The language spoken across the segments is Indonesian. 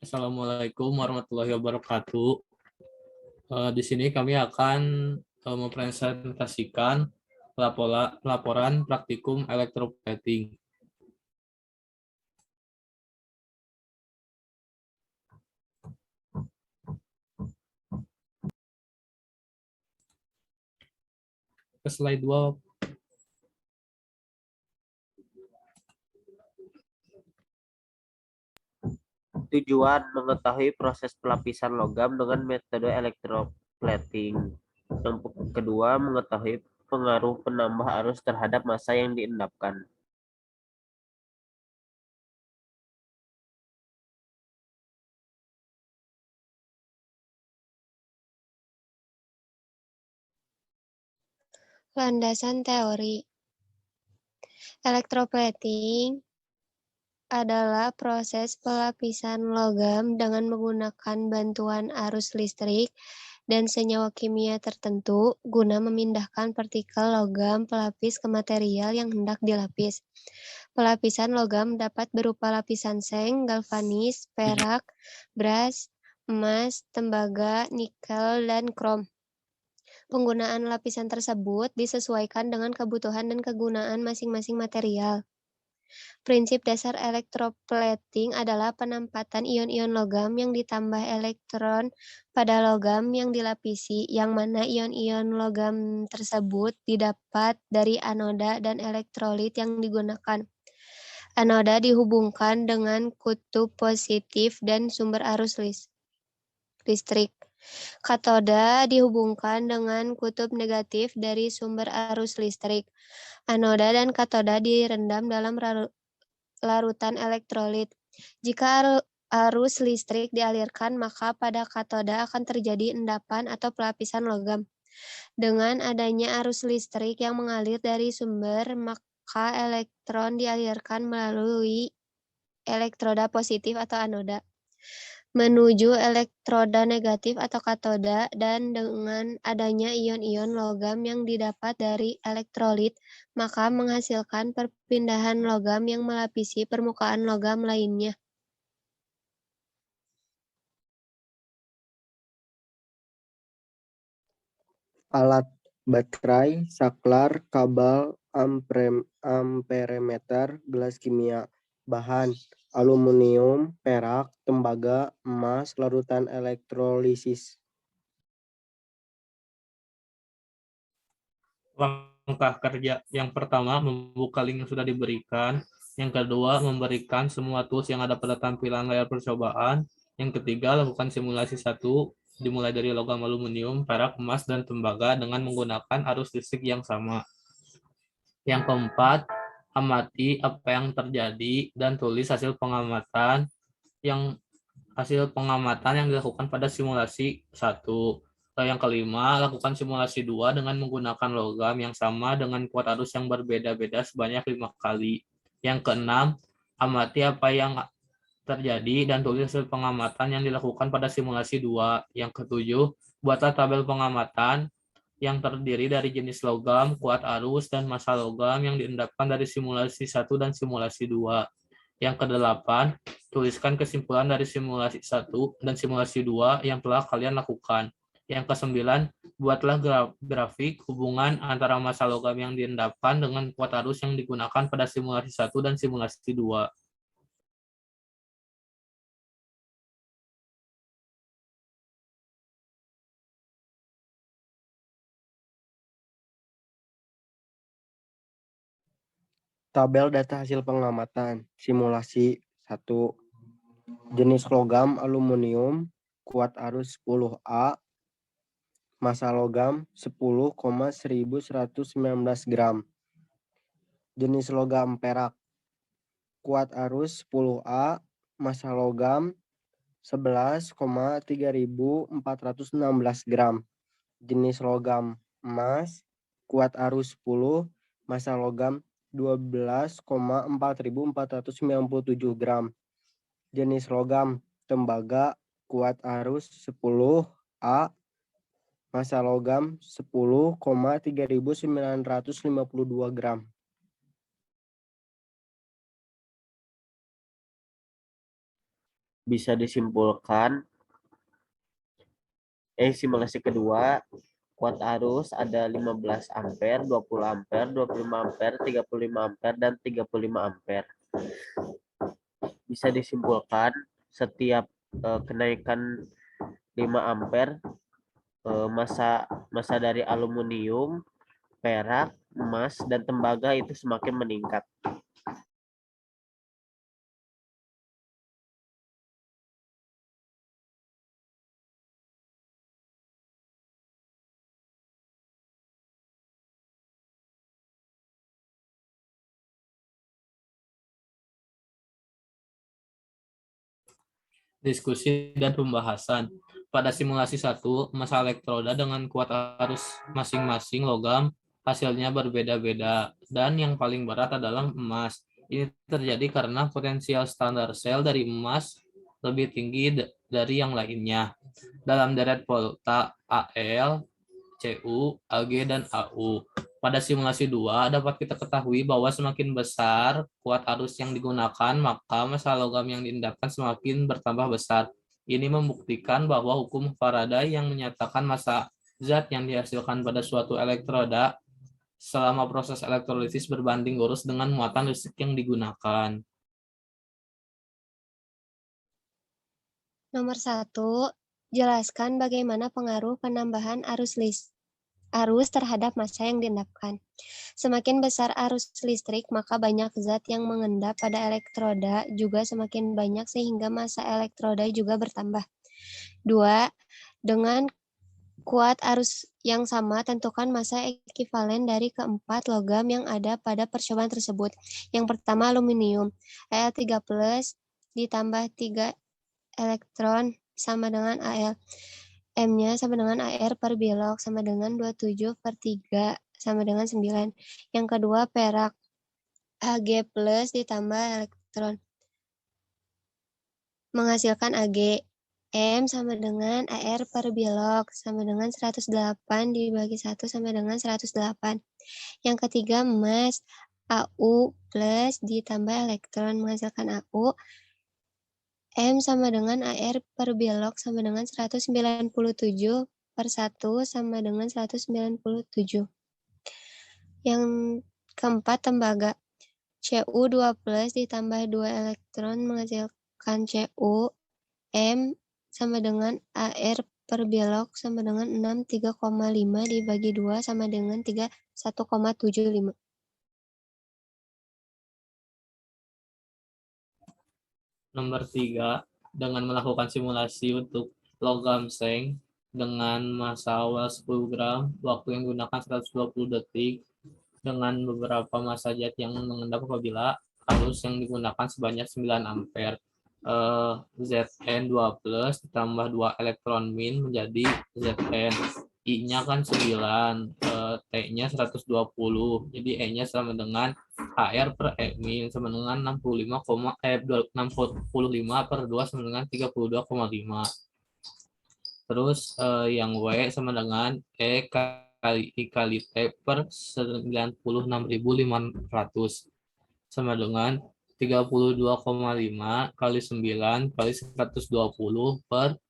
Assalamualaikum warahmatullahi wabarakatuh. Di sini kami akan mempresentasikan laporan praktikum elektroplating. Ke slide 2. Tujuan mengetahui proses pelapisan logam dengan metode elektroplating. Yang kedua, mengetahui pengaruh penambah arus terhadap massa yang diendapkan. Landasan teori. Elektroplating adalah proses pelapisan logam dengan menggunakan bantuan arus listrik dan senyawa kimia tertentu guna memindahkan partikel logam pelapis ke material yang hendak dilapis. Pelapisan logam dapat berupa lapisan seng, galvanis, perak, bras, emas, tembaga, nikel, dan krom. Penggunaan lapisan tersebut disesuaikan dengan kebutuhan dan kegunaan masing-masing material. Prinsip dasar elektroplating adalah penempatan ion-ion logam yang ditambah elektron pada logam yang dilapisi, yang mana ion-ion logam tersebut didapat dari anoda dan elektrolit yang digunakan. Anoda dihubungkan dengan kutub positif dan sumber arus listrik. Katoda dihubungkan dengan kutub negatif dari sumber arus listrik. Anoda dan katoda direndam dalam larutan elektrolit. Jika arus listrik dialirkan, maka pada katoda akan terjadi endapan atau pelapisan logam. Dengan adanya arus listrik yang mengalir dari sumber, maka elektron dialirkan melalui elektroda positif atau anoda menuju elektroda negatif atau katoda, dan dengan adanya ion-ion logam yang didapat dari elektrolit, maka menghasilkan perpindahan logam yang melapisi permukaan logam lainnya. Alat baterai, saklar, kabel, amperemeter, gelas kimia, bahan aluminium, perak, tembaga, emas, larutan elektrolisis. Langkah kerja yang pertama, membuka link yang sudah diberikan. Yang kedua, memberikan semua tools yang ada pada tampilan layar percobaan. Yang ketiga, lakukan simulasi 1, dimulai dari logam aluminium, perak, emas, dan tembaga dengan menggunakan arus listrik yang sama. Yang keempat, amati apa yang terjadi dan tulis hasil pengamatan yang dilakukan pada simulasi 1. Yang kelima, lakukan simulasi 2 dengan menggunakan logam yang sama dengan kuat arus yang berbeda-beda sebanyak 5 kali. Yang keenam, amati apa yang terjadi dan tulis hasil pengamatan yang dilakukan pada simulasi 2. Yang ketujuh, buatlah tabel pengamatan yang terdiri dari jenis logam, kuat arus, dan massa logam yang diendapkan dari simulasi 1 dan simulasi 2. Yang kedelapan, tuliskan kesimpulan dari simulasi 1 dan simulasi 2 yang telah kalian lakukan. Yang kesembilan, buatlah grafik hubungan antara massa logam yang diendapkan dengan kuat arus yang digunakan pada simulasi 1 dan simulasi 2. Tabel data hasil pengamatan, simulasi 1. Jenis logam aluminium, kuat arus 10A, massa logam 10,1119 gram. Jenis logam perak, kuat arus 10A, massa logam 11,3416 gram. Jenis logam emas, kuat arus 10, massa logam 12,4497 gram. Jenis logam tembaga, kuat arus 10A, massa logam 10,3952 gram. Bisa disimpulkan, simulasi kedua, kuat arus ada 15 ampere, 20 ampere, 25 ampere, 35 ampere, dan 35 ampere. Bisa disimpulkan setiap kenaikan 5 ampere massa dari aluminium, perak, emas, dan tembaga itu semakin meningkat. Diskusi dan pembahasan. Pada simulasi 1, massa elektroda dengan kuat arus masing-masing logam hasilnya berbeda-beda, dan yang paling berat adalah emas. Ini terjadi karena potensial standar sel dari emas lebih tinggi dari yang lainnya. Dalam deret volta AL, CU, AG, dan AU. Pada simulasi 2, dapat kita ketahui bahwa semakin besar kuat arus yang digunakan, maka massa logam yang diendapkan semakin bertambah besar. Ini membuktikan bahwa hukum Faraday yang menyatakan massa zat yang dihasilkan pada suatu elektroda selama proses elektrolisis berbanding lurus dengan muatan listrik yang digunakan. Nomor 1, jelaskan bagaimana pengaruh penambahan arus terhadap massa yang diendapkan. Semakin besar arus listrik, maka banyak zat yang mengendap pada elektroda juga semakin banyak sehingga massa elektroda juga bertambah. 2. Dengan kuat arus yang sama, tentukan massa ekivalen dari keempat logam yang ada pada percobaan tersebut. Yang pertama aluminium, Al3+ ditambah 3 elektron sama dengan Al. M-nya sama dengan Ar per bilog sama dengan 27/3 sama dengan 9. Yang kedua perak, Ag+ ditambah elektron menghasilkan Ag. M sama dengan Ar per bilog sama dengan 108 dibagi 1 sama dengan 108. Yang ketiga emas, Au+ ditambah elektron menghasilkan Au. M sama dengan Ar per bilog sama dengan 197/1 sama dengan 197. Yang keempat tembaga, Cu2+ ditambah 2 elektron menghasilkan Cu. M sama dengan Ar per bilog sama dengan 63,5 dibagi 2 sama dengan 31,75. Nomor 3, dengan melakukan simulasi untuk logam seng dengan massa awal 10 gram, waktu yang digunakan 120 detik, dengan beberapa massa zat yang mengendap apabila arus yang digunakan sebanyak 9 ampere. Zn2+ ditambah 2 elektron min menjadi Zn. I-nya kan 9, T-nya 120, jadi E-nya sama dengan HR per E min sama dengan 65 per 2 sama dengan 32,5. Terus yang W sama dengan E kali I kali T per 96.500 sama dengan 32,5 kali 9 kali 120 per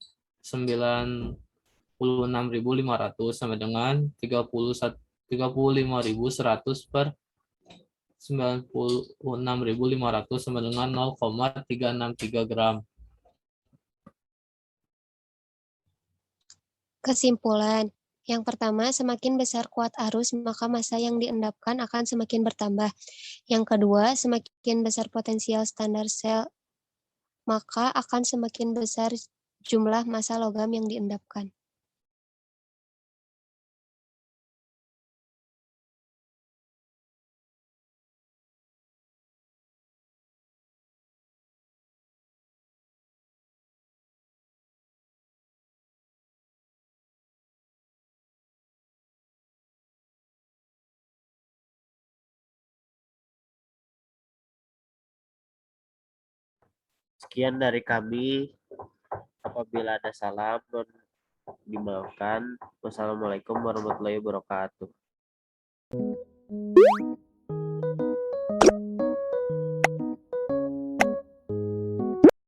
96.500 sama dengan 35.100 per 96.500 sama dengan 0,363 gram. Kesimpulan. Yang pertama, semakin besar kuat arus, maka massa yang diendapkan akan semakin bertambah. Yang kedua, semakin besar potensial standar sel, maka akan semakin besar jumlah massa logam yang diendapkan. Sekian dari kami. Apabila ada salah, mohon dimaafkan. Wassalamualaikum warahmatullahi wabarakatuh.